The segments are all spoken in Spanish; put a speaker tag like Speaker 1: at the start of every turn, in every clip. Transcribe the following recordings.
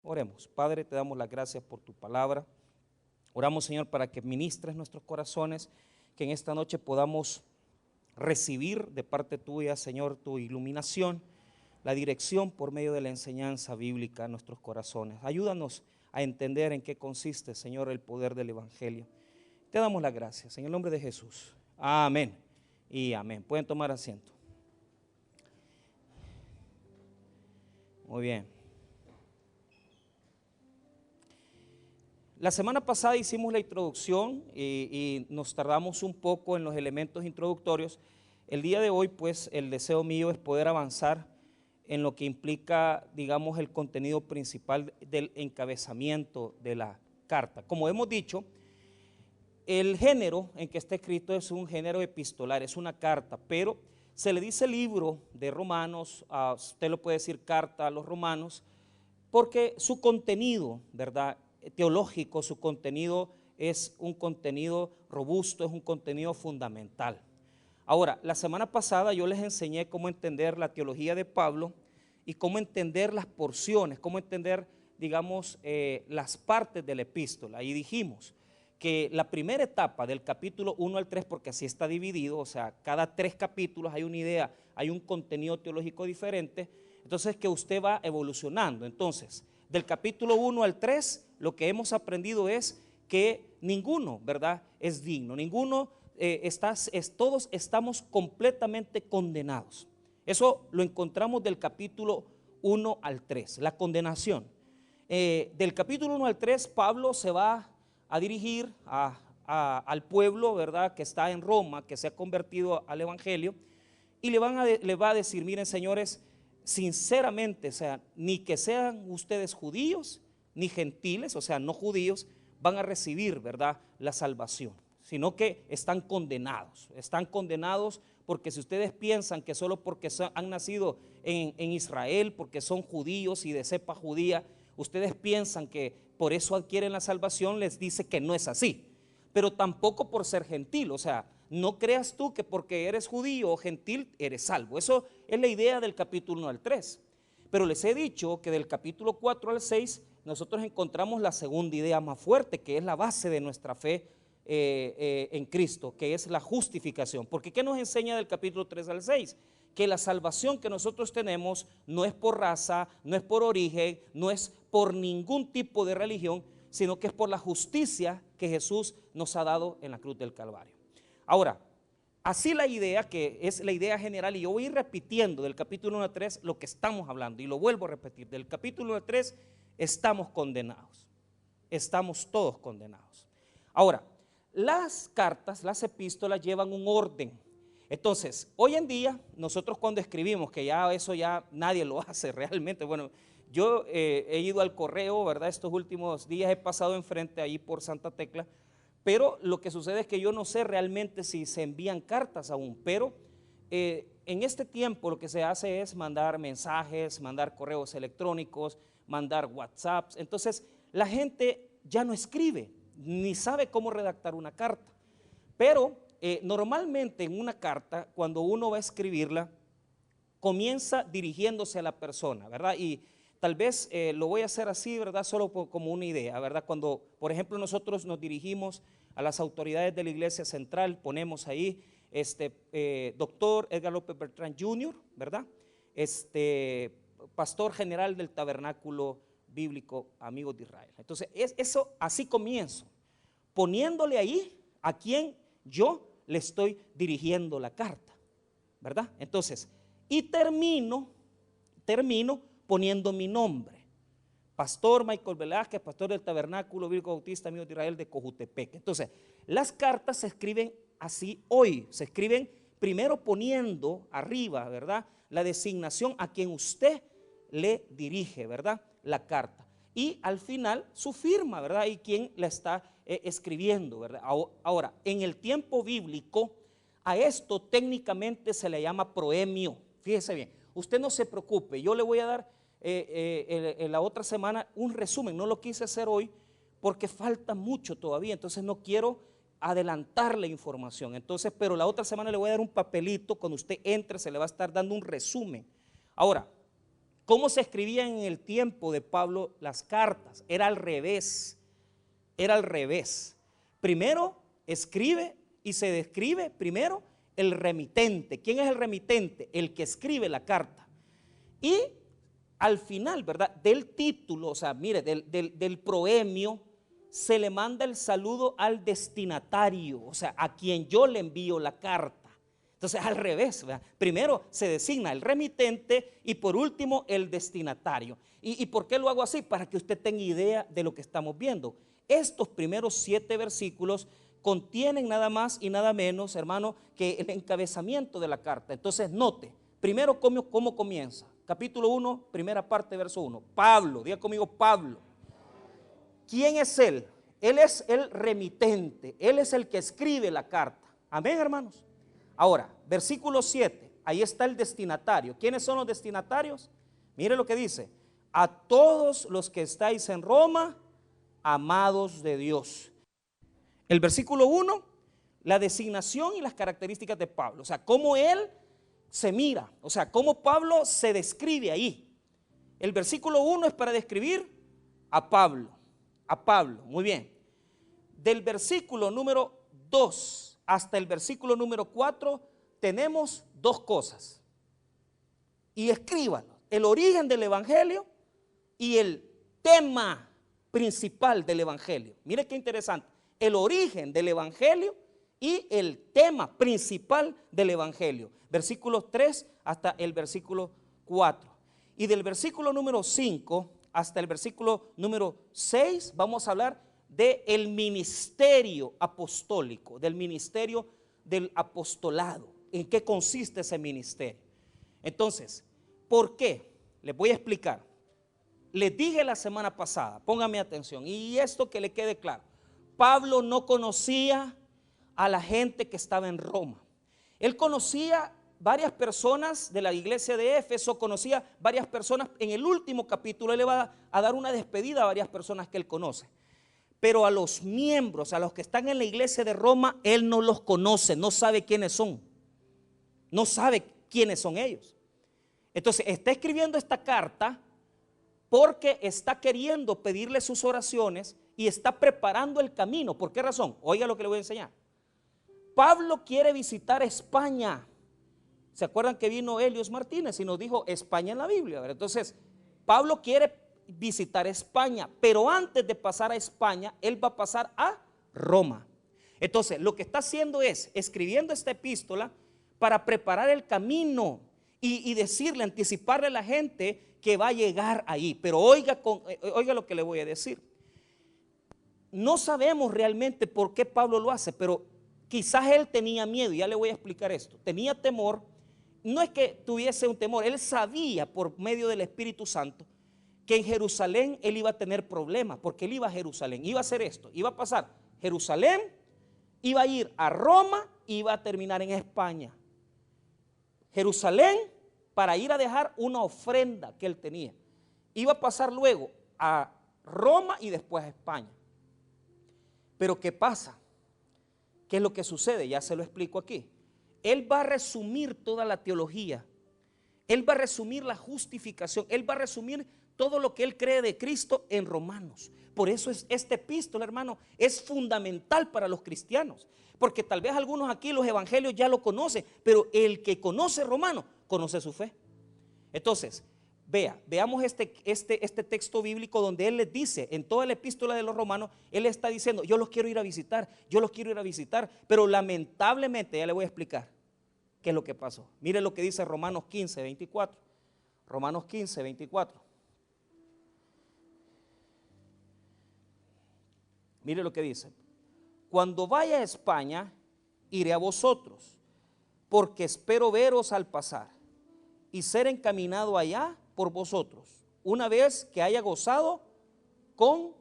Speaker 1: Oremos. Padre, te damos las gracias por tu palabra. Oramos, Señor, para que ministres nuestros corazones, que en esta noche podamos recibir de parte tuya, Señor, tu iluminación, la dirección por medio de la enseñanza bíblica a nuestros corazones. Ayúdanos a entender en qué consiste, Señor, el poder del Evangelio. Te damos las gracias en el nombre de Jesús. Amén y amén. Pueden tomar asiento. Muy bien. La semana pasada hicimos la introducción y nos tardamos un poco en los elementos introductorios. El día de hoy, pues, el deseo mío es poder avanzar en lo que implica, digamos, el contenido principal del encabezamiento de la carta. Como hemos dicho, el género en que está escrito es un género epistolar, es una carta, pero se le dice libro de Romanos, usted lo puede decir carta a los romanos, porque su contenido, ¿verdad?, teológico, su contenido es un contenido robusto, es un contenido fundamental. Ahora, la semana pasada yo les enseñé cómo entender la teología de Pablo y cómo entender las porciones, cómo entender, digamos, las partes de la epístola. Y dijimos que la primera etapa del capítulo 1 al 3, porque así está dividido, o sea, cada 3 capítulos hay una idea, hay un contenido teológico diferente, entonces que usted va evolucionando. Entonces, del capítulo 1 al 3, lo que hemos aprendido es que ninguno, ¿verdad?, es digno, ninguno, todos estamos completamente condenados. Eso lo encontramos del capítulo 1 al 3, la condenación. Del capítulo 1 al 3, Pablo se va a dirigir al pueblo, ¿verdad?, que está en Roma, que se ha convertido al Evangelio, y le va a decir, miren, señores, sinceramente, o sea, ni que sean ustedes judíos, ni gentiles, o sea, no judíos, van a recibir, ¿verdad?, la salvación, sino que están condenados porque si ustedes piensan que solo porque han nacido en Israel, porque son judíos y de cepa judía, ustedes piensan que por eso adquieren la salvación, les dice que no es así, pero tampoco por ser gentil, o sea, no creas tú que porque eres judío o gentil eres salvo. Eso es la idea del capítulo 1 al 3, pero les he dicho que del capítulo 4 al 6 nosotros encontramos la segunda idea más fuerte, que es la base de nuestra fe en Cristo, que es la justificación. Porque ¿qué nos enseña del capítulo 3 al 6? Que la salvación que nosotros tenemos no es por raza, no es por origen, no es por ningún tipo de religión, sino que es por la justicia que Jesús nos ha dado en la cruz del Calvario. Ahora, así la idea, que es la idea general, y yo voy a ir repitiendo del capítulo 1 al 3 lo que estamos hablando, y lo vuelvo a repetir, del capítulo 1 al 3 estamos condenados, estamos todos condenados. Ahora, las cartas, las epístolas llevan un orden. Entonces, hoy en día, nosotros cuando escribimos, que ya eso ya nadie lo hace realmente, bueno, yo he ido al correo, ¿verdad? Estos últimos días he pasado enfrente ahí por Santa Tecla, pero lo que sucede es que yo no sé realmente si se envían cartas aún, pero en este tiempo lo que se hace es mandar mensajes, mandar correos electrónicos, mandar WhatsApps. Entonces la gente ya no escribe, ni sabe cómo redactar una carta, pero normalmente en una carta, cuando uno va a escribirla, comienza dirigiéndose a la persona, ¿verdad? Y tal vez lo voy a hacer así, ¿verdad? Solo como una idea, ¿verdad? Cuando, por ejemplo, nosotros nos dirigimos a las autoridades de la Iglesia Central, ponemos ahí, doctor Edgar López Beltrán Jr., ¿verdad? Pastor general del Tabernáculo Bíblico Amigos de Israel. Entonces, eso así comienzo, poniéndole ahí a quien yo le estoy dirigiendo la carta, ¿verdad? Entonces, y termino poniendo mi nombre, Pastor Michael Velázquez, pastor del Tabernáculo Bíblico Bautista Amigos de Israel de Cojutepec. Entonces, las cartas se escriben así hoy, se escriben primero poniendo arriba, ¿verdad?, la designación a quien usted le dirige, ¿verdad?, la carta, y al final su firma, ¿verdad?, y quien la está escribiendo, ¿verdad? Ahora, en el tiempo bíblico, a esto técnicamente se le llama proemio. Fíjese bien, usted no se preocupe, yo le voy a dar en la otra semana un resumen, no lo quise hacer hoy porque falta mucho todavía, entonces no quiero adelantar la información, entonces, pero la otra semana le voy a dar un papelito, cuando usted entre se le va a estar dando un resumen. Ahora, ¿Cómo se escribían en el tiempo de Pablo las cartas? Era al revés, era al revés. Primero escribe y se describe primero el remitente. ¿Quién es el remitente? El que escribe la carta. Y al final, ¿verdad?, del título, o sea, mire, del proemio, se le manda el saludo al destinatario, o sea, a quien yo le envío la carta. Entonces, al revés, ¿verdad? Primero se designa el remitente y por último el destinatario. ¿Y por qué lo hago así? Para que usted tenga idea de lo que estamos viendo. Estos primeros 7 versículos contienen nada más y nada menos, hermano, que el encabezamiento de la carta. Entonces, note, primero cómo comienza. Capítulo 1, primera parte, verso 1. Pablo, diga conmigo Pablo. ¿Quién es él? Él es el remitente, él es el que escribe la carta. Amén, hermanos. Ahora, versículo 7, ahí está el destinatario. ¿Quiénes son los destinatarios? Mire lo que dice: a todos los que estáis en Roma, amados de Dios. El versículo 1, la designación y las características de Pablo, o sea, cómo él se mira, o sea, cómo Pablo se describe ahí. El versículo 1 es para describir a Pablo, muy bien. Del versículo número 2 hasta el versículo número 4 tenemos 2 cosas. Y escríbanlo: el origen del evangelio y el tema principal del evangelio. Mire qué interesante, el origen del evangelio y el tema principal del evangelio. Versículos 3 hasta el versículo 4. Y del versículo número 5 hasta el versículo número 6 vamos a hablar del ministerio apostólico, del ministerio del apostolado. ¿En qué consiste ese ministerio? Entonces, ¿por qué? Les voy a explicar. Les dije la semana pasada, póngame atención, y esto que le quede claro. Pablo no conocía a la gente que estaba en Roma. Él conocía varias personas de la iglesia de Éfeso, conocía varias personas. En el último capítulo él le va a dar una despedida a varias personas que él conoce. Pero a los miembros, a los que están en la iglesia de Roma, él no los conoce, no sabe quiénes son. No sabe quiénes son ellos. Entonces está escribiendo esta carta porque está queriendo pedirle sus oraciones y está preparando el camino. ¿Por qué razón? Oiga lo que le voy a enseñar. Pablo quiere visitar España. ¿Se acuerdan que vino Helios Martínez y nos dijo España en la Biblia? Entonces, Pablo quiere visitar España, pero antes de pasar a España, él va a pasar a Roma. Entonces, lo que está haciendo es escribiendo esta epístola para preparar el camino y decirle, anticiparle a la gente que va a llegar ahí. Pero oiga lo que le voy a decir. No sabemos realmente por qué Pablo lo hace, pero quizás él tenía miedo, ya le voy a explicar esto. Tenía temor, no es que tuviese un temor, él sabía por medio del Espíritu Santo que en Jerusalén él iba a tener problemas, porque él iba a Jerusalén, iba a hacer esto, iba a pasar Jerusalén, iba a ir a Roma, iba a terminar en España. Jerusalén para ir a dejar una ofrenda que él tenía. Iba a pasar luego a Roma y después a España. Pero ¿qué pasa? ¿Qué es lo que sucede? Ya se lo explico aquí. Él va a resumir toda la teología. Él va a resumir la justificación. Él va a resumir todo lo que él cree de Cristo en Romanos. Por eso esta epístola, hermano, es fundamental para los cristianos. Porque tal vez algunos aquí los evangelios ya lo conocen, pero el que conoce Romanos, conoce su fe. Entonces, veamos este texto bíblico donde él les dice, en toda la epístola de los Romanos, él está diciendo, yo los quiero ir a visitar, pero lamentablemente, ya le voy a explicar qué es lo que pasó. Mire lo que dice Romanos 15, 24. Romanos 15, 24. Mire lo que dice. Cuando vaya a España, iré a vosotros, porque espero veros al pasar y ser encaminado allá por vosotros, una vez que haya gozado con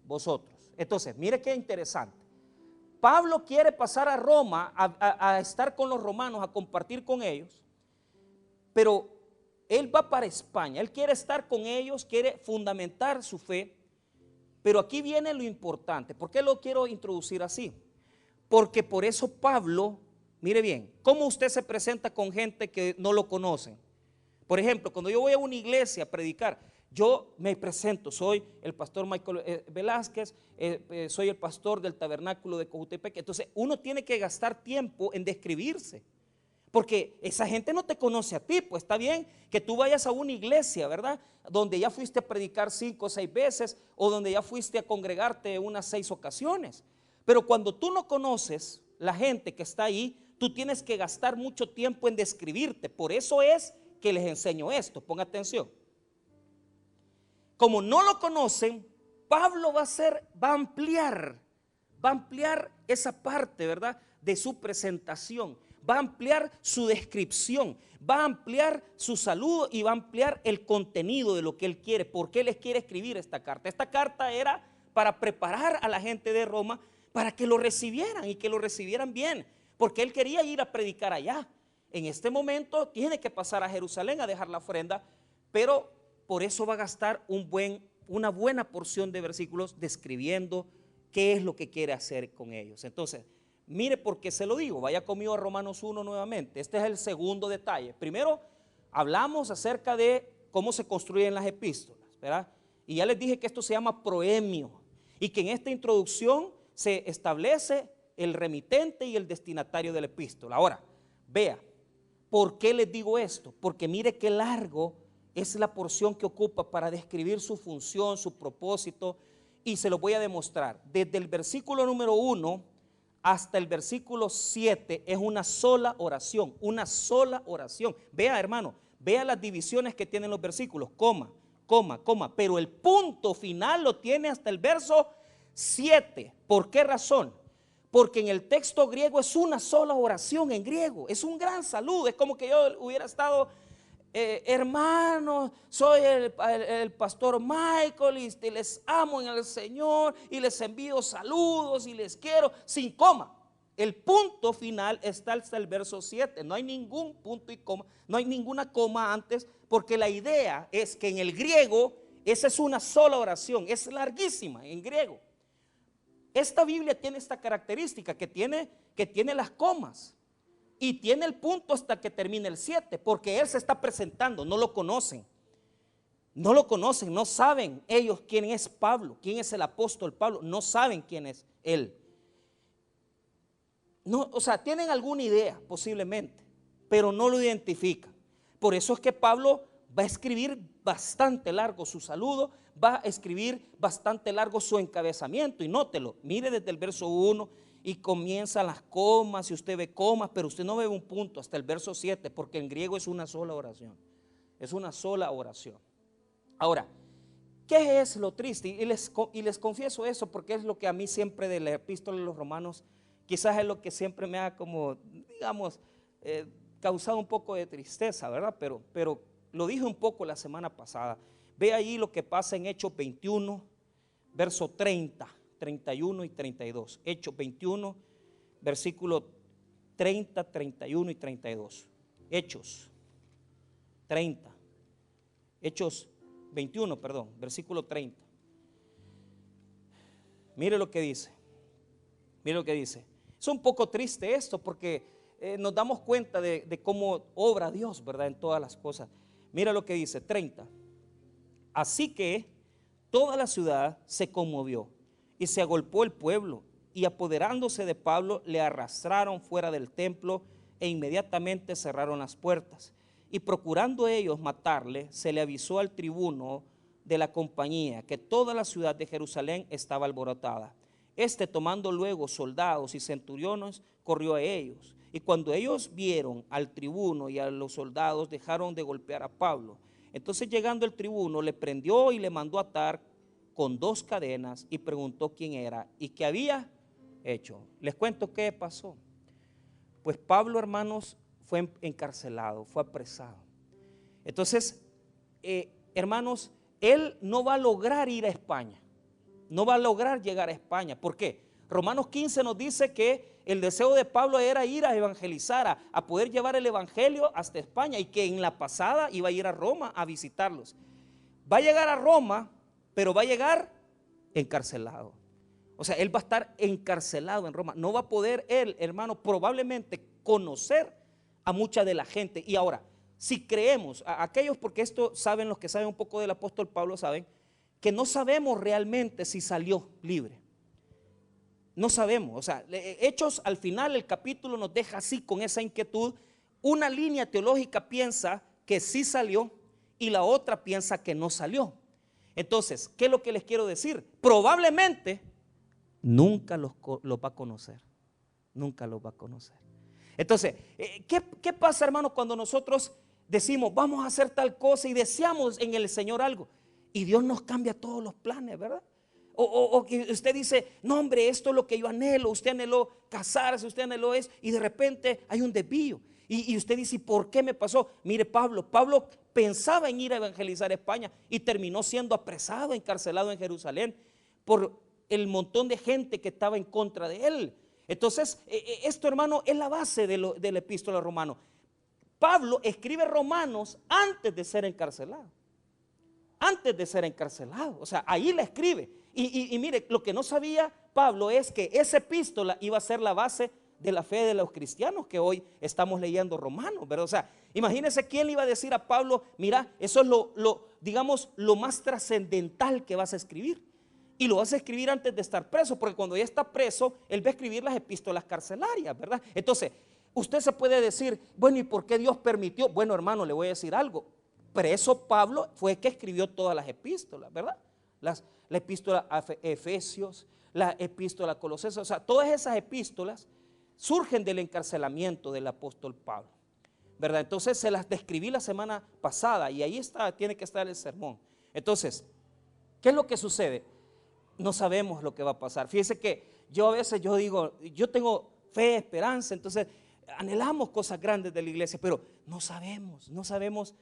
Speaker 1: vosotros. Entonces, mire qué interesante. Pablo quiere pasar a Roma, a estar con los romanos, a compartir con ellos, pero él va para España, él quiere estar con ellos, quiere fundamentar su fe. Pero aquí viene lo importante. ¿Por qué lo quiero introducir así? Porque por eso Pablo, mire bien, ¿cómo usted se presenta con gente que no lo conocen? Por ejemplo, cuando yo voy a una iglesia a predicar, yo me presento, soy el pastor Michael Velázquez, soy el pastor del tabernáculo de Cojutepec. Entonces uno tiene que gastar tiempo en describirse, porque esa gente no te conoce a ti. Pues está bien que tú vayas a una iglesia, ¿verdad?, donde ya fuiste a predicar 5 o 6 veces, o donde ya fuiste a congregarte unas 6 ocasiones. Pero cuando tú no conoces la gente que está ahí, tú tienes que gastar mucho tiempo en describirte. Por eso es que les enseño esto, ponga atención. Como no lo conocen, Pablo va a ampliar esa parte, ¿verdad?, de su presentación. Va a ampliar su descripción, va a ampliar su saludo y va a ampliar el contenido de lo que él quiere. ¿Por qué les quiere escribir esta carta? Esta carta era para preparar a la gente de Roma para que lo recibieran y que lo recibieran bien, porque él quería ir a predicar allá. En este momento tiene que pasar a Jerusalén a dejar la ofrenda, pero por eso va a gastar una buena porción de versículos describiendo qué es lo que quiere hacer con ellos. Entonces, mire por qué se lo digo. Vaya conmigo a Romanos 1 nuevamente. Este es el segundo detalle. Primero, hablamos acerca de cómo se construyen las epístolas, ¿verdad? Y ya les dije que esto se llama proemio y que en esta introducción se establece el remitente y el destinatario de la epístola. Ahora, vea, ¿por qué les digo esto? Porque mire qué largo es la porción que ocupa para describir su función, su propósito, y se lo voy a demostrar. Desde el versículo número 1 hasta el versículo 7 es una sola oración, una sola oración. Vea, hermano, vea las divisiones que tienen los versículos, coma, coma, coma, pero el punto final lo tiene hasta el verso 7. ¿Por qué razón? Porque en el texto griego es una sola oración en griego, es un gran saludo. Es como que yo hubiera estado, hermanos, soy el pastor Michael y les amo en el Señor y les envío saludos y les quiero, sin coma. El punto final está hasta el verso 7, no hay ningún punto y coma, no hay ninguna coma antes, porque la idea es que en el griego esa es una sola oración, es larguísima en griego. Esta Biblia tiene esta característica que tiene las comas y tiene el punto hasta que termine el 7, porque él se está presentando. No lo conocen, no saben ellos quién es Pablo, quién es el apóstol Pablo, no saben quién es él. No, o sea, tienen alguna idea posiblemente, pero no lo identifican. Por eso es que Pablo va a escribir bastante largo su saludo, va a escribir bastante largo su encabezamiento, y nótelo, mire desde el verso 1 y comienzan las comas, y usted ve comas, pero usted no ve un punto hasta el verso 7, porque en griego es una sola oración, es una sola oración. Ahora, ¿qué es lo triste? Y les confieso eso porque es lo que a mí siempre de la epístola de los Romanos, quizás es lo que siempre me ha como, digamos, causado un poco de tristeza, ¿verdad? Pero lo dije un poco la semana pasada. Ve ahí lo que pasa en Hechos 21, verso 30, 31 y 32. Hechos 21, versículo 30, 31 y 32. Hechos 30. Hechos 21, perdón, versículo 30. Mire lo que dice. Mire lo que dice. Es un poco triste esto porque nos damos cuenta de cómo obra Dios, ¿verdad? En todas las cosas. Mira lo que dice, 30. Así que toda la ciudad se conmovió y se agolpó el pueblo, y apoderándose de Pablo le arrastraron fuera del templo e inmediatamente cerraron las puertas. Y procurando ellos matarle, se le avisó al tribuno de la compañía que toda la ciudad de Jerusalén estaba alborotada. Este, tomando luego soldados y centuriones, corrió a ellos. Y cuando ellos vieron al tribuno y a los soldados, dejaron de golpear a Pablo. Entonces, llegando el tribuno, le prendió y le mandó atar con 2 cadenas y preguntó quién era y qué había hecho. Les cuento qué pasó. Pues Pablo, hermanos, fue encarcelado, fue apresado. Entonces, hermanos, él no va a lograr ir a España, no va a lograr llegar a España. ¿Por qué? Romanos 15 nos dice que el deseo de Pablo era ir a evangelizar, a poder llevar el evangelio hasta España, y que en la pasada iba a ir a Roma a visitarlos. Va a llegar a Roma, pero va a llegar encarcelado. O sea, él va a estar encarcelado en Roma. No va a poder él, hermano, probablemente conocer a mucha de la gente. Y ahora, si creemos, aquellos, porque esto saben, los que saben un poco del apóstol Pablo saben, que no sabemos realmente si salió libre. No sabemos, o sea, Hechos al final, el capítulo nos deja así con esa inquietud. Una línea teológica piensa que sí salió y la otra piensa que no salió. Entonces, ¿qué es lo que les quiero decir? Probablemente nunca los va a conocer, nunca los va a conocer. Entonces, ¿qué pasa, hermanos, cuando nosotros decimos vamos a hacer tal cosa y deseamos en el Señor algo y Dios nos cambia todos los planes, ¿verdad? O que usted dice, no hombre, esto es lo que yo anhelo, usted anheló casarse, usted anheló eso, y de repente hay un desvío. Y usted dice, ¿por qué me pasó? Mire, Pablo pensaba en ir a evangelizar España y terminó siendo apresado, encarcelado en Jerusalén por el montón de gente que estaba en contra de él. Entonces, esto, hermano, es la base de la epístola a Romanos. Pablo escribe Romanos antes de ser encarcelado. Antes de ser encarcelado, o sea, ahí la escribe. Y mire, lo que no sabía Pablo es que esa epístola iba a ser la base de la fe de los cristianos que hoy estamos leyendo Romanos, ¿verdad? O sea, imagínense quién le iba a decir a Pablo, mira, eso es digamos, lo más trascendental que vas a escribir. Y lo vas a escribir antes de estar preso, porque cuando ya está preso, él va a escribir las epístolas carcelarias, ¿verdad? Entonces, usted se puede decir, bueno, ¿y por qué Dios permitió? Bueno, hermano, le voy a decir algo. Preso Pablo fue el que escribió todas las epístolas, ¿verdad? La epístola a Efesios, la epístola a Colosenses, o sea, todas esas epístolas surgen del encarcelamiento del apóstol Pablo, ¿verdad? Entonces se las describí la semana pasada y ahí está, tiene que estar el sermón. Entonces, ¿qué es lo que sucede? No sabemos lo que va a pasar. Fíjese que yo a veces digo, yo tengo fe, esperanza, entonces anhelamos cosas grandes de la iglesia, pero no sabemos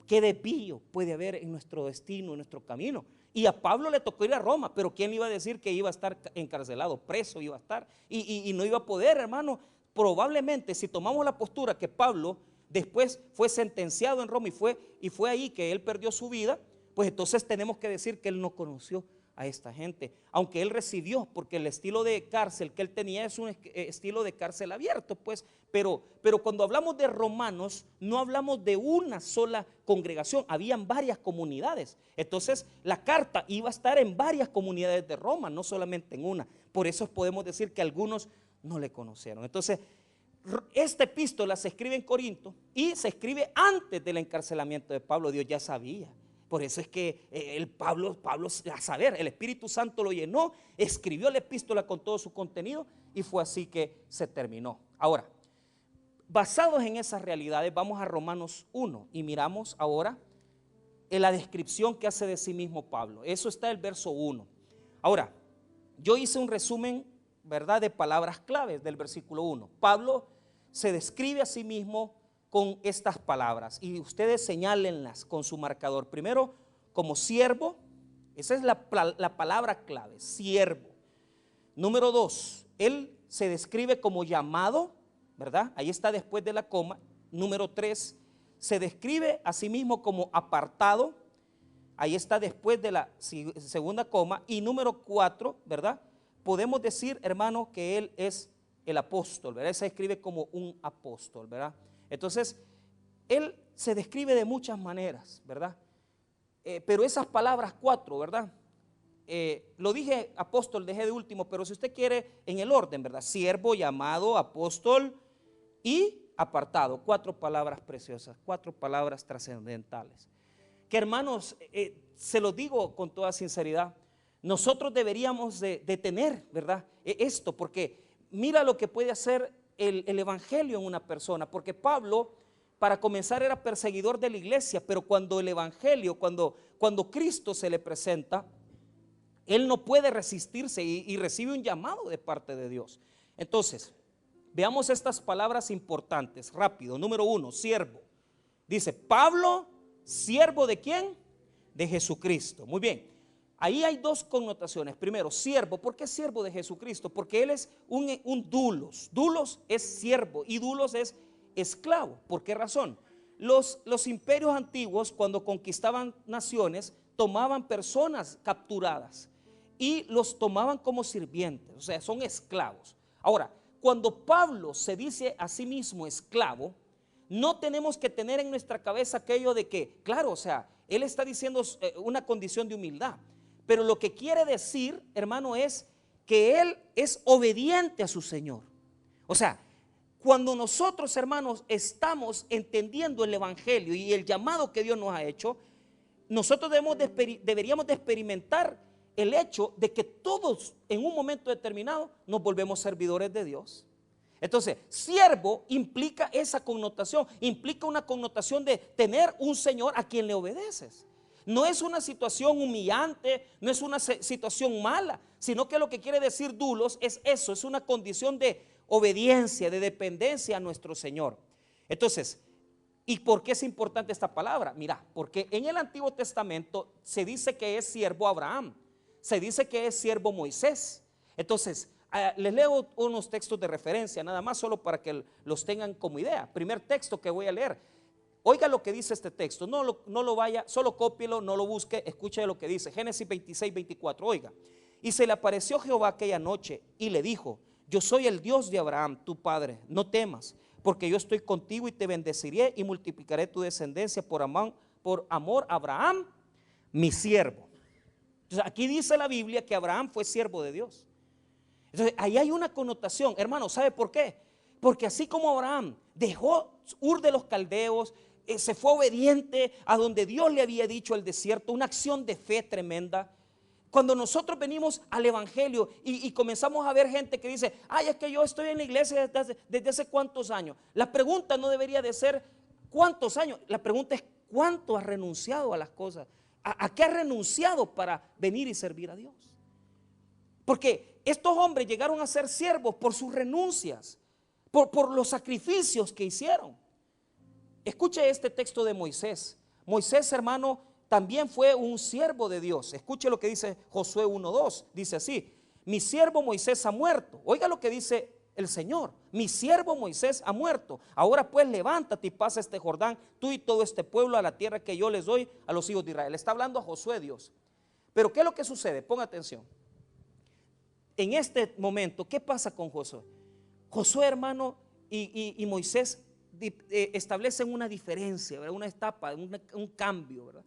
Speaker 1: qué desvío puede haber en nuestro destino, en nuestro camino. Y a Pablo le tocó ir a Roma, pero ¿quién iba a decir que iba a estar encarcelado, preso iba a estar? Y no iba a poder, hermano. Probablemente si tomamos la postura que Pablo después fue sentenciado en Roma y fue ahí que él perdió su vida, pues entonces tenemos que decir que él no conoció a esta gente, aunque él recibió, porque el estilo de cárcel que él tenía es un estilo de cárcel abierto, pues, pero cuando hablamos de Romanos, no hablamos de una sola congregación, habían varias comunidades, entonces la carta iba a estar en varias comunidades de Roma, no solamente en una, por eso podemos decir que algunos no le conocieron. Entonces, esta epístola se escribe en Corinto y se escribe antes del encarcelamiento de Pablo. Dios ya sabía. Por eso es que Pablo, a saber, el Espíritu Santo lo llenó, escribió la epístola con todo su contenido y fue así que se terminó. Ahora, basados en esas realidades, vamos a Romanos 1 y miramos ahora en la descripción que hace de sí mismo Pablo. Eso está en el verso 1. Ahora, yo hice un resumen, ¿verdad?, de palabras claves del versículo 1. Pablo se describe a sí mismo con estas palabras y ustedes señálenlas con su marcador. Primero, como siervo, esa es la palabra clave, siervo. Número 2, él se describe como llamado, ¿verdad? Ahí está después de la coma. Número 3, se describe a sí mismo como apartado, ahí está después de la segunda coma. Y número 4, ¿verdad? Podemos decir, hermano, que él es el apóstol, ¿verdad? Él se describe como un apóstol, ¿verdad? Entonces, él se describe de muchas maneras, ¿verdad? Pero esas palabras 4, ¿verdad? Lo dije apóstol, dejé de último, pero si usted quiere en el orden, ¿verdad? Siervo, llamado, apóstol y apartado. 4 palabras preciosas, 4 palabras trascendentales. Que hermanos, se lo digo con toda sinceridad, nosotros deberíamos de tener, ¿verdad? Esto, porque mira lo que puede hacer el evangelio en una persona, porque Pablo para comenzar era perseguidor de la iglesia, pero cuando el evangelio, cuando Cristo se le presenta, él no puede resistirse y recibe un llamado de parte de Dios. Entonces, veamos estas palabras importantes, rápido. Número 1, siervo. Dice, Pablo, siervo ¿de quién? De Jesucristo. Muy bien. Ahí hay 2 connotaciones. Primero, siervo. ¿Por qué siervo de Jesucristo? Porque él es un doulos. Doulos es siervo y doulos es esclavo. ¿Por qué razón? Los imperios antiguos, cuando conquistaban naciones, tomaban personas capturadas y los tomaban como sirvientes, o sea, son esclavos. Ahora, cuando Pablo se dice a sí mismo esclavo, no tenemos que tener en nuestra cabeza aquello de que, claro, o sea, él está diciendo una condición de humildad, pero lo que quiere decir, hermano, es que él es obediente a su Señor. O sea, cuando nosotros, hermanos, estamos entendiendo el evangelio y el llamado que Dios nos ha hecho, nosotros deberíamos de experimentar el hecho de que todos en un momento determinado nos volvemos servidores de Dios. Entonces, siervo implica esa connotación, implica una connotación de tener un Señor a quien le obedeces. No es una situación humillante, no es una situación mala, sino que lo que quiere decir dulos es eso, es una condición de obediencia, de dependencia a nuestro Señor. Entonces, ¿y por qué es importante esta palabra? Mira, porque en el Antiguo Testamento se dice que es siervo Abraham, se dice que es siervo Moisés. Entonces, les leo unos textos de referencia, nada más solo para que los tengan como idea. Primer texto que voy a leer. Oiga lo que dice este texto, no lo vaya, solo cópielo, no lo busque, escuche lo que dice. Génesis 26, 24, oiga. Y se le apareció Jehová aquella noche y le dijo: yo soy el Dios de Abraham, tu padre, no temas, porque yo estoy contigo y te bendeciré y multiplicaré tu descendencia por amor a Abraham, mi siervo. Entonces aquí dice la Biblia que Abraham fue siervo de Dios. Entonces ahí hay una connotación, hermano, ¿sabe por qué? Porque así como Abraham dejó Ur de los Caldeos, se fue obediente a donde Dios le había dicho el desierto, una acción de fe tremenda. Cuando nosotros venimos al evangelio y comenzamos a ver gente que dice: ay, es que yo estoy en la iglesia desde hace cuántos años. La pregunta no debería de ser cuántos años, la pregunta es cuánto has renunciado a las cosas, a qué has renunciado para venir y servir a Dios. Porque estos hombres llegaron a ser siervos por sus renuncias, por los sacrificios que hicieron. Escuche este texto de Moisés. Moisés, hermano, también fue un siervo de Dios. Escuche lo que dice Josué 1:2. Dice así: mi siervo Moisés ha muerto. Oiga lo que dice el Señor: mi siervo Moisés ha muerto. Ahora pues levántate y pasa este Jordán, tú y todo este pueblo, a la tierra que yo les doy a los hijos de Israel. Está hablando a Josué, Dios. Pero ¿qué es lo que sucede? Ponga atención. En este momento, ¿qué pasa con Josué? Josué, hermano, y Moisés establecen una diferencia, ¿verdad? Una etapa, un cambio, ¿verdad?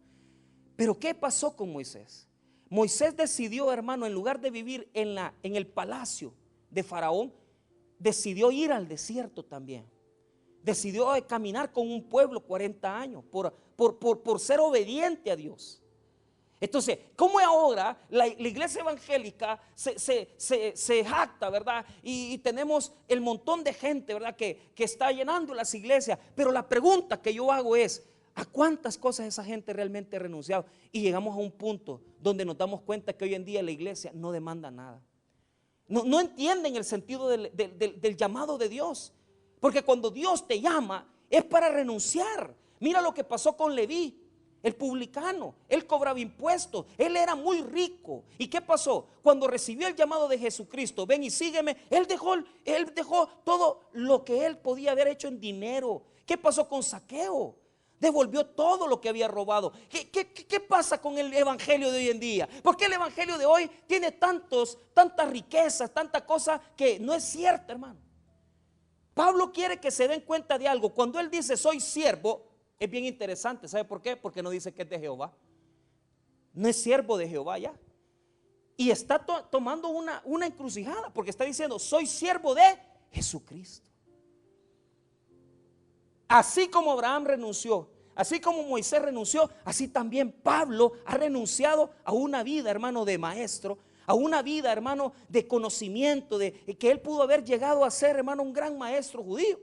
Speaker 1: Pero ¿qué pasó con Moisés? Moisés decidió, hermano, en lugar de vivir en el palacio de Faraón, decidió ir al desierto también. Decidió caminar con un pueblo 40 años por ser obediente a Dios. Entonces, ¿cómo ahora la iglesia evangélica se jacta, verdad? Y tenemos el montón de gente, ¿verdad? Que está llenando las iglesias. Pero la pregunta que yo hago es: ¿a cuántas cosas esa gente realmente ha renunciado? Y llegamos a un punto donde nos damos cuenta que hoy en día la iglesia no demanda nada. No entienden el sentido del llamado de Dios. Porque cuando Dios te llama es para renunciar. Mira lo que pasó con Leví, el publicano. Él cobraba impuestos, él era muy rico. ¿Y qué pasó? Cuando recibió el llamado de Jesucristo: ven y sígueme, él dejó todo lo que él podía haber hecho en dinero. ¿Qué pasó con Zaqueo? Devolvió todo lo que había robado. ¿Qué pasa con el evangelio de hoy en día? ¿Por qué el evangelio de hoy tiene tantas riquezas, tanta cosa que no es cierta, hermano? Pablo quiere que se den cuenta de algo. Cuando él dice soy siervo, es bien interesante. ¿Sabe por qué? Porque no dice que es de Jehová. No es siervo de Jehová ya. Y está tomando una encrucijada, porque está diciendo soy siervo de Jesucristo. Así como Abraham renunció, así como Moisés renunció, así también Pablo ha renunciado a una vida, hermano, de maestro, a una vida, hermano, de conocimiento, de que él pudo haber llegado a ser, hermano, un gran maestro judío.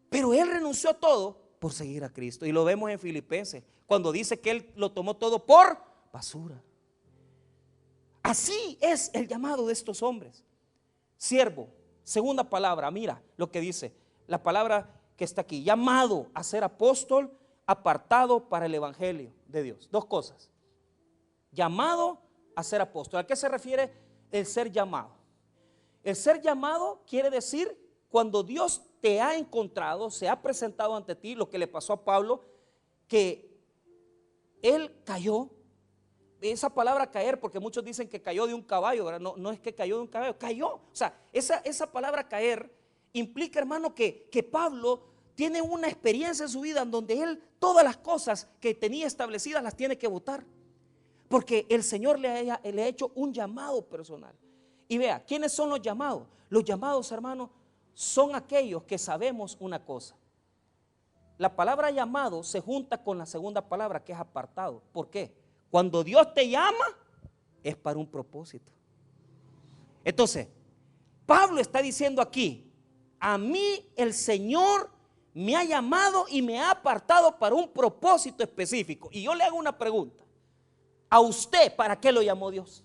Speaker 1: Pero él renunció a todo por seguir a Cristo. Y lo vemos en Filipenses, cuando dice que él lo tomó todo por basura. Así es el llamado de estos hombres. Siervo, segunda palabra, mira lo que dice la palabra que está aquí: llamado a ser apóstol, apartado para el evangelio de Dios. Dos cosas: llamado a ser apóstol. ¿A qué se refiere el ser llamado? El ser llamado quiere decir cuando Dios te ha encontrado, se ha presentado ante ti, lo que le pasó a Pablo, que él cayó. Esa palabra caer, porque muchos dicen que cayó de un caballo, ¿verdad? No es que cayó de un caballo, cayó. O sea, esa palabra caer implica, hermano, que Pablo tiene una experiencia en su vida en donde él todas las cosas que tenía establecidas las tiene que botar, porque el Señor le ha hecho un llamado personal. Y vea, ¿quiénes son los llamados? Los llamados, hermanos, son aquellos que sabemos una cosa. La palabra llamado se junta con la segunda palabra, que es apartado. ¿Por qué? Cuando Dios te llama, es para un propósito. Entonces, Pablo está diciendo aquí, a mí el Señor me ha llamado y me ha apartado para un propósito específico. Y yo le hago una pregunta, ¿a usted para qué lo llamó Dios?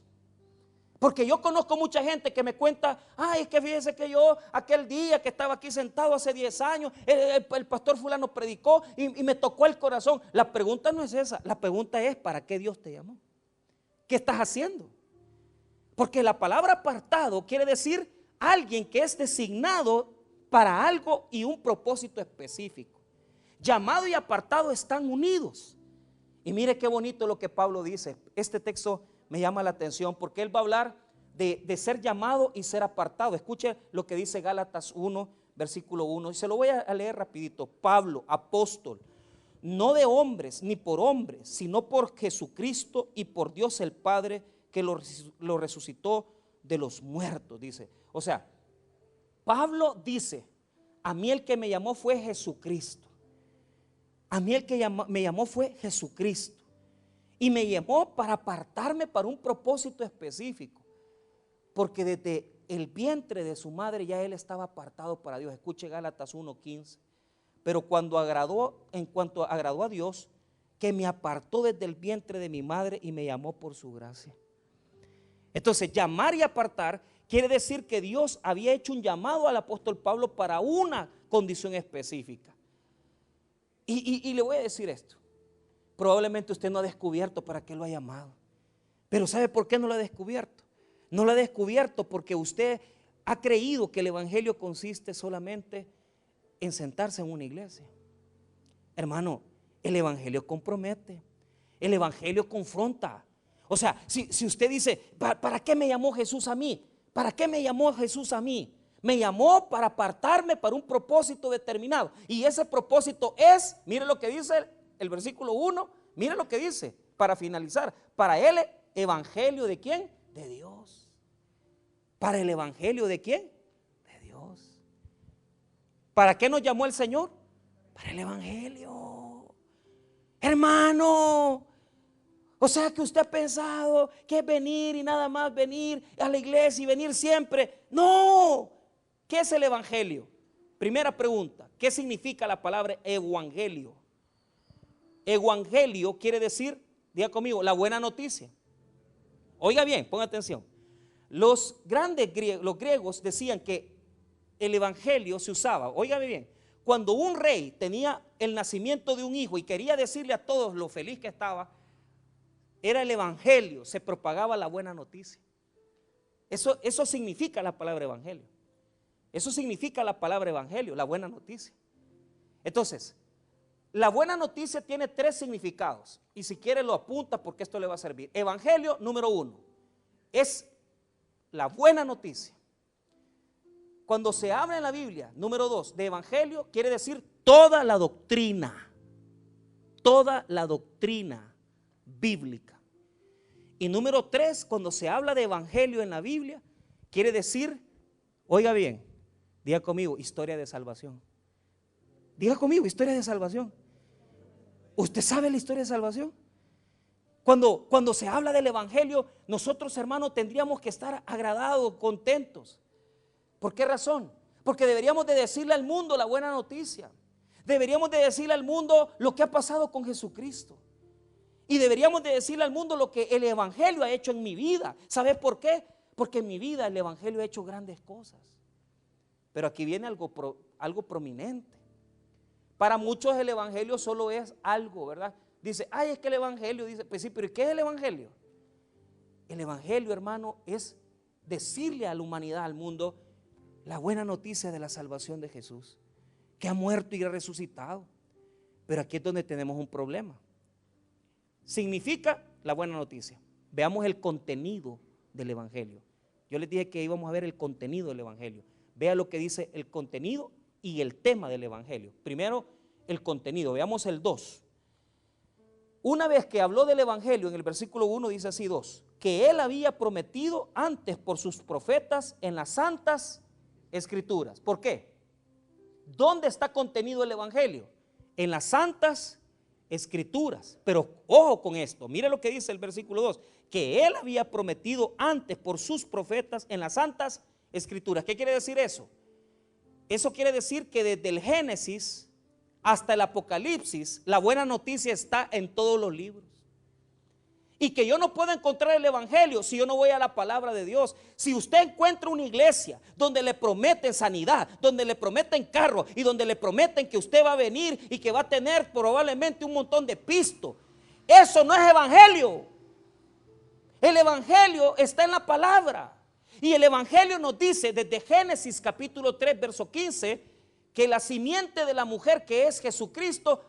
Speaker 1: Porque yo conozco mucha gente que me cuenta, ay, es que fíjese que yo aquel día que estaba aquí sentado hace 10 años, el pastor fulano predicó y me tocó el corazón. La pregunta no es esa, la pregunta es, ¿para qué Dios te llamó? ¿Qué estás haciendo? Porque la palabra apartado quiere decir alguien que es designado para algo y un propósito específico. Llamado y apartado están unidos. Y mire qué bonito lo que Pablo dice. Este texto me llama la atención porque él va a hablar de ser llamado y ser apartado. Escuche lo que dice Gálatas 1, versículo 1. Y se lo voy a leer rapidito. Pablo, apóstol, no de hombres ni por hombres, sino por Jesucristo y por Dios el Padre, que lo resucitó de los muertos, dice. O sea, Pablo dice, a mí el que me llamó fue Jesucristo. A mí el que me llamó fue Jesucristo. Y me llamó para apartarme para un propósito específico. Porque desde el vientre de su madre ya él estaba apartado para Dios. Escuche Gálatas 1:15. Pero en cuanto agradó a Dios, que me apartó desde el vientre de mi madre y me llamó por su gracia. Entonces, llamar y apartar quiere decir que Dios había hecho un llamado al apóstol Pablo para una condición específica. Y le voy a decir esto. Probablemente usted no ha descubierto para qué lo ha llamado. Pero ¿sabe por qué no lo ha descubierto? No lo ha descubierto porque usted ha creído que el evangelio consiste solamente en sentarse en una iglesia. Hermano, el evangelio compromete. El evangelio confronta. O sea, si usted dice, ¿para qué me llamó Jesús a mí? ¿Para qué me llamó Jesús a mí? Me llamó para apartarme para un propósito determinado. Y ese propósito es, mire lo que dice el versículo 1, mire lo que dice, para finalizar, para el evangelio ¿de quién? De Dios. ¿Para el evangelio de quién? De Dios. ¿Para qué nos llamó el Señor? Para el evangelio. Hermano, o sea que usted ha pensado que es venir y nada más venir a la iglesia y venir siempre. No. ¿Qué es el evangelio? Primera pregunta, ¿qué significa la palabra evangelio? Evangelio quiere decir, diga conmigo, la buena noticia. Oiga bien, ponga atención. Los griegos decían que el evangelio se usaba, oiga bien, cuando un rey tenía el nacimiento de un hijo y quería decirle a todos lo feliz que estaba, era el evangelio, se propagaba la buena noticia. Eso significa la palabra evangelio. Eso significa la palabra evangelio, la buena noticia. Entonces, la buena noticia tiene 3 significados. Y si quiere lo apunta porque esto le va a servir. Evangelio, número 1, es la buena noticia. Cuando se habla en la Biblia, número 2, de evangelio, quiere decir toda la doctrina bíblica. Y número 3, cuando se habla de evangelio en la Biblia, quiere decir, oiga bien, diga conmigo, historia de salvación. Diga conmigo, historia de salvación. ¿Usted sabe la historia de salvación? Cuando se habla del evangelio, nosotros, hermanos, tendríamos que estar agradados, contentos. ¿Por qué razón? Porque deberíamos de decirle al mundo la buena noticia. Deberíamos de decirle al mundo lo que ha pasado con Jesucristo. Y deberíamos de decirle al mundo lo que el evangelio ha hecho en mi vida. ¿Sabes por qué? Porque en mi vida el evangelio ha hecho grandes cosas. Pero aquí viene algo prominente. Para muchos el evangelio solo es algo, ¿verdad? Dice, ay, es que el evangelio, dice, pues sí, pero ¿qué es el evangelio? El evangelio, hermano, es decirle a la humanidad, al mundo, la buena noticia de la salvación de Jesús, que ha muerto y ha resucitado. Pero aquí es donde tenemos un problema. Significa la buena noticia. Veamos el contenido del evangelio. Yo les dije que íbamos a ver el contenido del evangelio. Vea lo que dice el contenido y el tema del evangelio. Primero, el contenido. Veamos el 2. Una vez que habló del evangelio, en el versículo 1 dice así 2, que él había prometido antes por sus profetas en las santas escrituras. ¿Por qué? ¿Dónde está contenido el evangelio? En las santas escrituras. Pero ojo con esto, mire lo que dice el versículo 2, que él había prometido antes por sus profetas en las santas escrituras. ¿Qué quiere decir eso? Eso quiere decir que desde el Génesis hasta el Apocalipsis, la buena noticia está en todos los libros. Y que yo no puedo encontrar el evangelio si yo no voy a la palabra de Dios. Si usted encuentra una iglesia donde le prometen sanidad, donde le prometen carro y donde le prometen que usted va a venir y que va a tener probablemente un montón de pisto, eso no es evangelio. El evangelio está en la palabra. Y el evangelio nos dice desde Génesis capítulo 3 verso 15 que la simiente de la mujer, que es Jesucristo,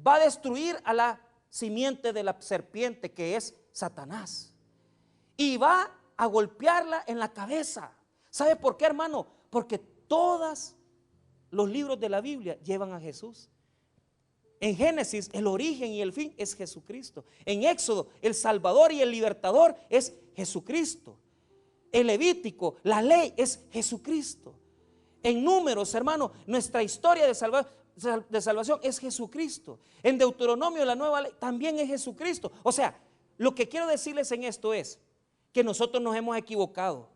Speaker 1: va a destruir a la simiente de la serpiente, que es Satanás, y va a golpearla en la cabeza. ¿Sabe por qué, hermano? Porque todos los libros de la Biblia llevan a Jesús. En Génesis el origen y el fin es Jesucristo. En Éxodo el Salvador y el Libertador es Jesucristo. En Levítico la ley es Jesucristo. En Números, hermano, nuestra historia de salvación es Jesucristo. En Deuteronomio la nueva ley también es Jesucristo. O sea, lo que quiero decirles en esto es que nosotros nos hemos equivocado.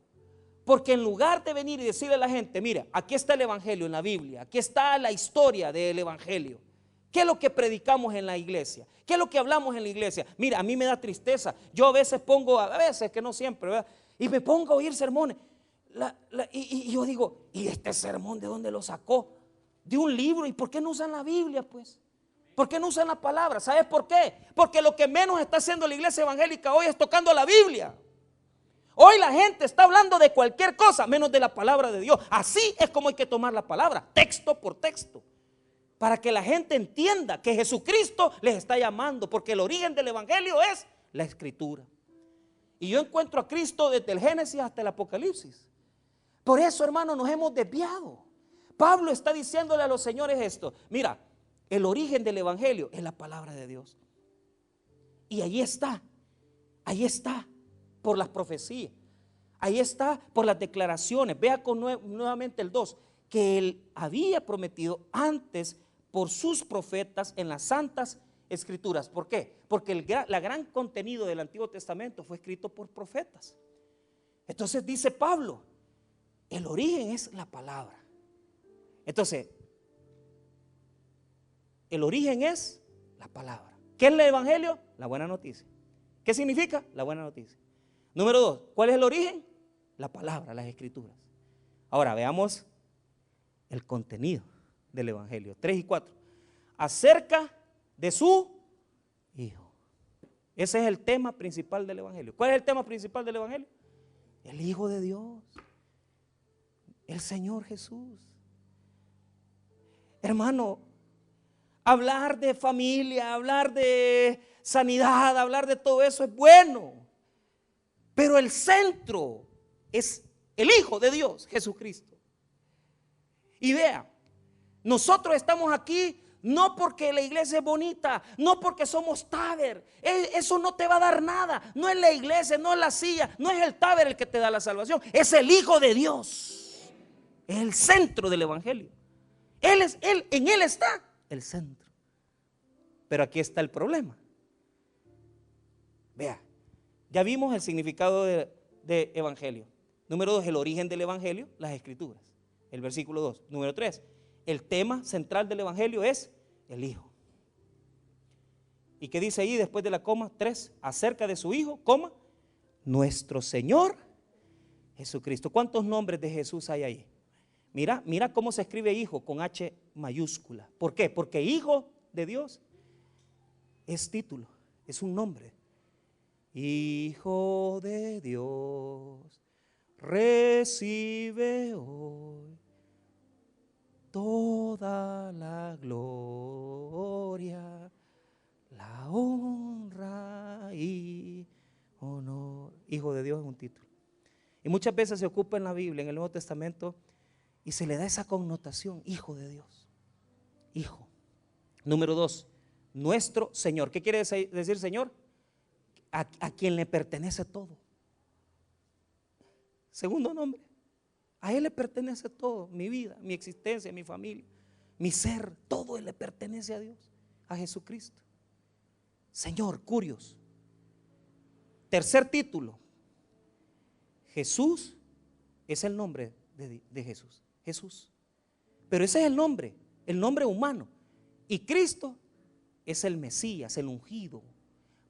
Speaker 1: Porque en lugar de venir y decirle a la gente, mira, aquí está el evangelio en la Biblia, aquí está la historia del evangelio. ¿Qué es lo que predicamos en la iglesia? ¿Qué es lo que hablamos en la iglesia? Mira, a mí me da tristeza. Yo a veces pongo, a veces que no siempre, ¿verdad? Y me pongo a oír sermones. Y yo digo, ¿y este sermón de dónde lo sacó? De un libro. ¿Y por qué no usan la Biblia, pues? ¿Por qué no usan la palabra? ¿Sabes por qué? Porque lo que menos está haciendo la iglesia evangélica hoy es tocando la Biblia. Hoy la gente está hablando de cualquier cosa menos de la palabra de Dios. Así es como hay que tomar la palabra, texto por texto, para que la gente entienda que Jesucristo les está llamando, porque el origen del evangelio es la escritura. Y yo encuentro a Cristo desde el Génesis hasta el Apocalipsis. Por eso, hermano, nos hemos desviado. Pablo está diciéndole a los señores esto. Mira, el origen del evangelio es la palabra de Dios. Y ahí está por las profecías. Ahí está por las declaraciones. Vea nuevamente el 2, que él había prometido antes por sus profetas en las santas escrituras. ¿Por qué? Porque el gran contenido del Antiguo Testamento fue escrito por profetas. Entonces dice Pablo, el origen es la palabra. Entonces, el origen es la palabra. ¿Qué es el evangelio? La buena noticia. ¿Qué significa? La buena noticia. Número 2, ¿cuál es el origen? La palabra, las escrituras. Ahora veamos el contenido del evangelio. 3 y 4. Acerca de su Hijo. Ese es el tema principal del evangelio. ¿Cuál es el tema principal del evangelio? El Hijo de Dios, el Señor Jesús. Hermano, hablar de familia, hablar de sanidad, hablar de todo eso es bueno, pero el centro es el Hijo de Dios, Jesucristo. Y vea, nosotros estamos aquí no porque la iglesia es bonita, no porque somos Taber. Eso no te va a dar nada. No es la iglesia, no es la silla, no es el Taber el que te da la salvación. Es el Hijo de Dios. Es el centro del evangelio. En Él está el centro. Pero aquí está el problema. Vea, ya vimos el significado de evangelio. Número 2, el origen del evangelio, las escrituras. El versículo 2. Número 3, el tema central del evangelio es el Hijo. ¿Y qué dice ahí después de la coma? 3, acerca de su Hijo, coma, nuestro Señor Jesucristo. ¿Cuántos nombres de Jesús hay ahí? Mira cómo se escribe Hijo con H mayúscula. ¿Por qué? Porque Hijo de Dios es título, es un nombre. Hijo de Dios, recibe hoy toda la gloria, la honra y honor. Hijo de Dios es un título. Y muchas veces se ocupa en la Biblia, en el Nuevo Testamento, Y se le da esa connotación, hijo de Dios, hijo. Número 2, nuestro Señor. ¿Qué quiere decir Señor? A quien le pertenece todo. Segundo nombre, a Él le pertenece todo, mi vida, mi existencia, mi familia, mi ser, todo Él le pertenece a Dios, a Jesucristo. Señor, curios. Tercer título, Jesús es el nombre de Jesús, Jesús. Pero ese es el nombre humano. Y Cristo es el Mesías, el ungido.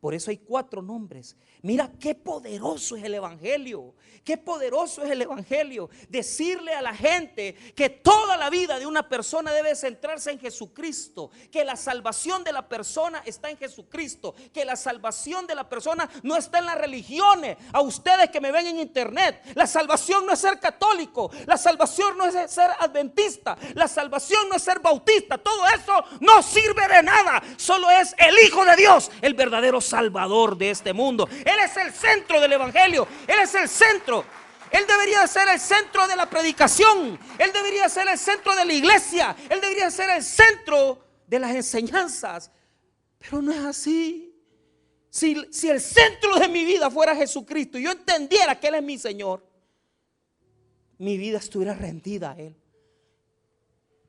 Speaker 1: Por eso hay 4 nombres. Mira qué poderoso es el evangelio. Qué poderoso es el evangelio. Decirle a la gente que toda la vida de una persona debe centrarse en Jesucristo. Que la salvación de la persona está en Jesucristo. Que la salvación de la persona no está en las religiones. A ustedes que me ven en internet, la salvación no es ser católico. La salvación no es ser adventista. La salvación no es ser bautista. Todo eso no sirve de nada. Solo es el Hijo de Dios, el verdadero Salvador de este mundo. Él es el centro del evangelio. Él es el centro. Él debería ser el centro de la predicación. Él debería ser el centro de la iglesia. Él debería ser el centro de las enseñanzas. Pero no es así. Si el centro de mi vida fuera Jesucristo y yo entendiera que Él es mi Señor, mi vida estuviera rendida a Él.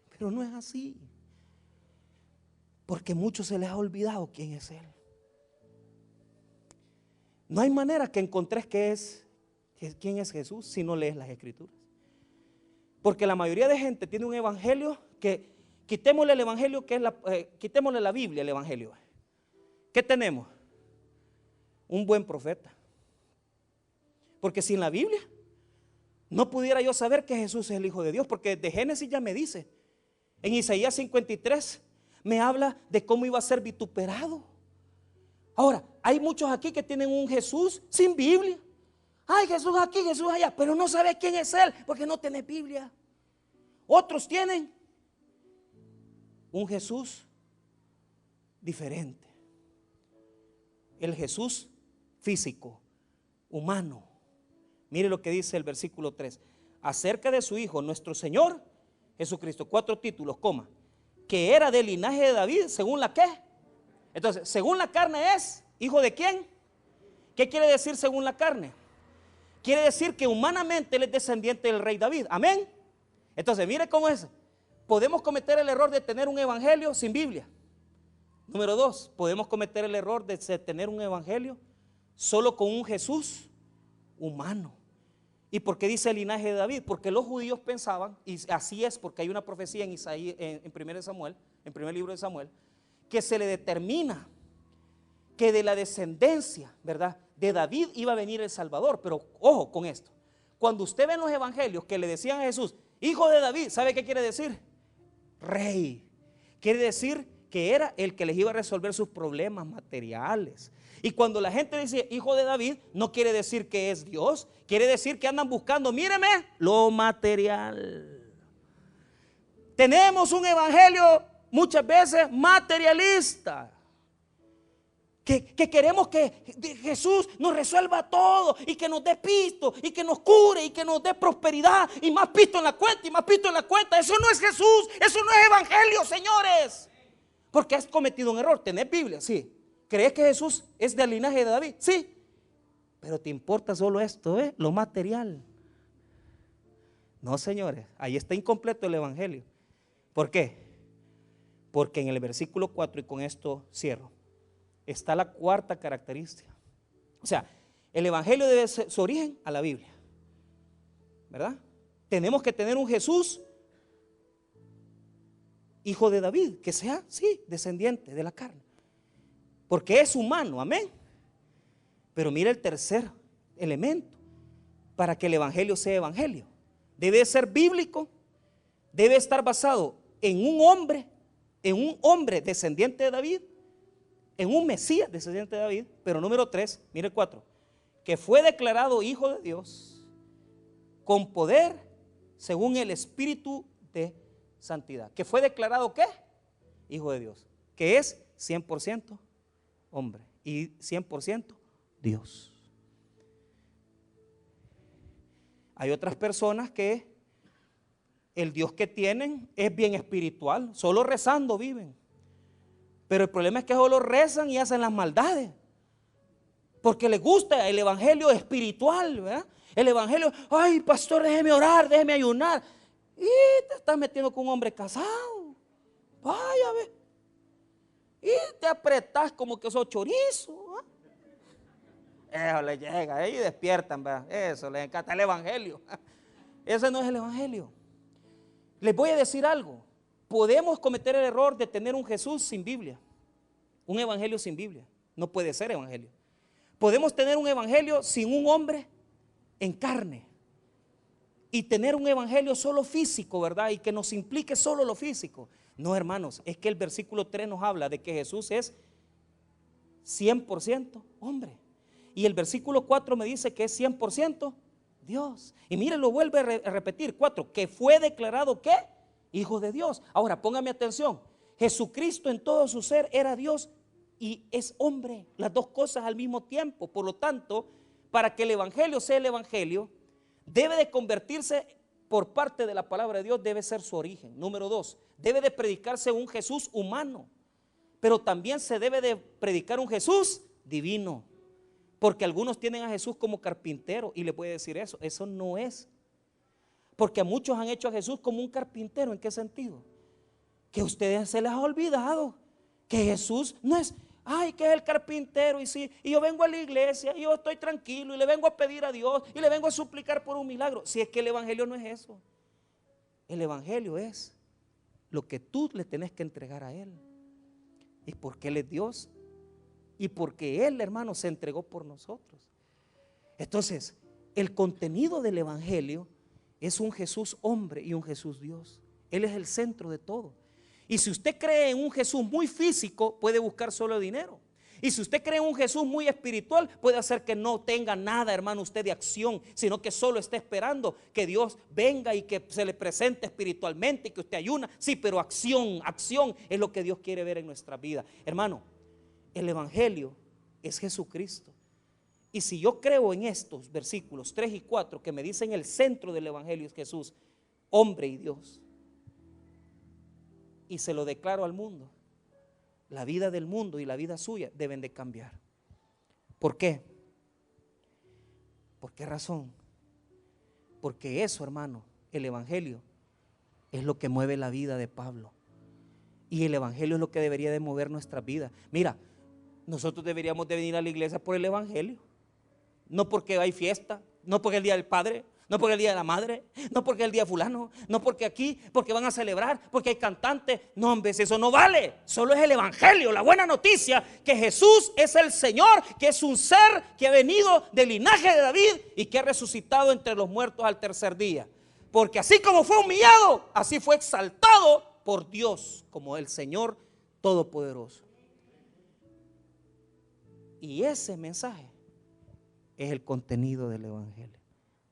Speaker 1: Pero no es así. Porque a muchos se les ha olvidado quién es Él. No hay manera que encontres quién es Jesús si no lees las Escrituras. Porque la mayoría de gente tiene un evangelio que, quitémosle el evangelio que es quitémosle la Biblia, el evangelio. ¿Qué tenemos? Un buen profeta. Porque sin la Biblia no pudiera yo saber que Jesús es el Hijo de Dios. Porque de Génesis ya me dice. En Isaías 53 me habla de cómo iba a ser vituperado. Ahora, hay muchos aquí que tienen un Jesús sin Biblia. Ay, Jesús aquí, Jesús allá, pero no sabes quién es Él porque no tiene Biblia. Otros tienen un Jesús diferente. El Jesús físico, humano. Mire lo que dice el versículo 3. Acerca de su Hijo, nuestro Señor Jesucristo. 4 títulos, coma. Que era del linaje de David, según la ¿qué? Entonces, según la carne es hijo de quién. ¿Qué quiere decir según la carne? Quiere decir que humanamente él es descendiente del rey David. Amén. Entonces, mire cómo es. Podemos cometer el error de tener un evangelio sin Biblia. Número 2, podemos cometer el error de tener un evangelio solo con un Jesús humano. ¿Y por qué dice el linaje de David? Porque los judíos pensaban, y así es porque hay una profecía en Isaías, en primer libro de Samuel, que se le determina que de la descendencia, ¿verdad?, de David iba a venir el Salvador. Pero ojo con esto, cuando usted ve en los evangelios que le decían a Jesús, hijo de David, ¿sabe qué quiere decir? Rey. Quiere decir que era el que les iba a resolver sus problemas materiales. Y cuando la gente dice hijo de David, no quiere decir que es Dios, quiere decir que andan buscando, míreme, lo material. Tenemos un evangelio muchas veces materialista, que queremos que Jesús nos resuelva todo y que nos dé pisto y que nos cure y que nos dé prosperidad y más pisto en la cuenta y más pisto en la cuenta. Eso no es Jesús, eso no es evangelio, señores. Porque has cometido un error. ¿Tenés Biblia? Sí. ¿Crees que Jesús es del linaje de David? Sí. Pero te importa solo esto, lo material. No, señores, ahí está incompleto el evangelio. ¿Por qué? Porque en el versículo 4, y con esto cierro, está la 4ª característica. O sea, el evangelio debe ser su origen a la Biblia, ¿verdad? Tenemos que tener un Jesús hijo de David, que sea, sí, descendiente de la carne, porque es humano, amén. Pero mira el tercer elemento para que el evangelio sea evangelio. Debe ser bíblico, debe estar basado en un hombre descendiente de David, en un Mesías descendiente de David. Pero número 3, mire el 4, que fue declarado hijo de Dios con poder según el Espíritu de santidad. Que fue declarado ¿qué? Hijo de Dios, que es 100% hombre y 100% Dios. Hay otras personas que el Dios que tienen es bien espiritual, solo rezando viven. Pero el problema es que solo rezan y hacen las maldades, porque les gusta el evangelio espiritual, ¿verdad? El evangelio, ay pastor, déjeme orar, déjeme ayunar. Y te estás metiendo con un hombre casado. Vaya, ve. Y te apretás como que sos chorizo. Eso le llega, ahí despiertan, ¿verdad? Eso les encanta el evangelio. Ese no es el evangelio. Les voy a decir algo. Podemos cometer el error de tener un Jesús sin Biblia, un evangelio sin Biblia. No puede ser evangelio. Podemos tener un evangelio sin un hombre en carne y tener un evangelio solo físico, ¿verdad? Y que nos implique solo lo físico. No, hermanos, es que el versículo 3 nos habla de que Jesús es 100% hombre. Y el versículo 4 me dice que es 100% Dios. Y mire, lo vuelve a repetir, 4, que fue declarado, ¿qué? Hijo de Dios. Ahora, póngame atención. Jesucristo en todo su ser era Dios y es hombre. Las dos cosas al mismo tiempo. Por lo tanto, para que el evangelio sea el evangelio, debe de convertirse por parte de la palabra de Dios, debe ser su origen. Número 2, debe de predicarse un Jesús humano, pero también se debe de predicar un Jesús divino. Porque algunos tienen a Jesús como carpintero y le puede decir eso no es. Porque a muchos han hecho a Jesús como un carpintero. ¿En qué sentido? Que a ustedes se les ha olvidado que Jesús no es, ay, que es el carpintero y yo vengo a la iglesia y yo estoy tranquilo y le vengo a pedir a Dios y le vengo a suplicar por un milagro. Si es que el evangelio no es eso. El evangelio es lo que tú le tenés que entregar a Él. Y porque Él es Dios. Y porque Él, hermano, se entregó por nosotros. Entonces, el contenido del evangelio es un Jesús hombre y un Jesús Dios. Él es el centro de todo. Y si usted cree en un Jesús muy físico, puede buscar solo dinero. Y si usted cree en un Jesús muy espiritual, puede hacer que no tenga nada, hermano, usted de acción, sino que solo esté esperando que Dios venga y que se le presente espiritualmente y que usted ayuna. Sí, pero acción es lo que Dios quiere ver en nuestra vida. Hermano, el evangelio es Jesucristo. Y si yo creo en estos versículos 3 y 4 que me dicen el centro del evangelio es Jesús, hombre y Dios, y se lo declaro al mundo, la vida del mundo y la vida suya deben de cambiar. ¿Por qué? ¿Por qué razón? Porque eso, hermano, el evangelio es lo que mueve la vida de Pablo. Y el evangelio es lo que debería de mover nuestra vida. Mira, nosotros deberíamos de venir a la iglesia por el evangelio. No porque hay fiesta, no porque es el día del padre, no porque es el día de la madre, no porque es el día fulano, no porque aquí, porque van a celebrar, porque hay cantantes. No, hombre, eso no vale. Solo es el evangelio, la buena noticia, que Jesús es el Señor, que es un ser que ha venido del linaje de David y que ha resucitado entre los muertos al tercer día. Porque así como fue humillado, así fue exaltado por Dios como el Señor Todopoderoso. Y ese mensaje es el contenido del evangelio,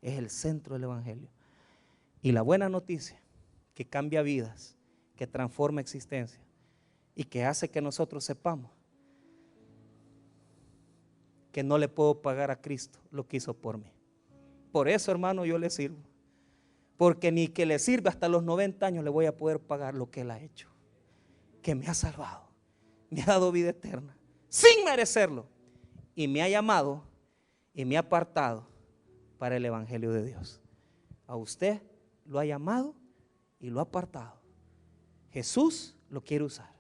Speaker 1: es el centro del evangelio. Y la buena noticia, que cambia vidas, que transforma existencia y que hace que nosotros sepamos que no le puedo pagar a Cristo lo que hizo por mí. Por eso, hermano, yo le sirvo. Porque ni que le sirva hasta los 90 años le voy a poder pagar lo que Él ha hecho. Que me ha salvado, me ha dado vida eterna, sin merecerlo. Y me ha llamado y me ha apartado para el evangelio de Dios. A usted lo ha llamado y lo ha apartado. Jesús lo quiere usar.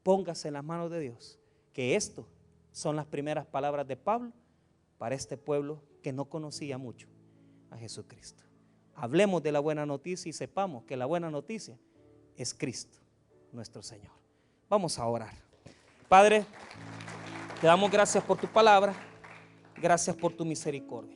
Speaker 1: Póngase en las manos de Dios. Que esto son las primeras palabras de Pablo para este pueblo que no conocía mucho a Jesucristo. Hablemos de la buena noticia y sepamos que la buena noticia es Cristo, nuestro Señor. Vamos a orar. Padre, te damos gracias por tu palabra, gracias por tu misericordia.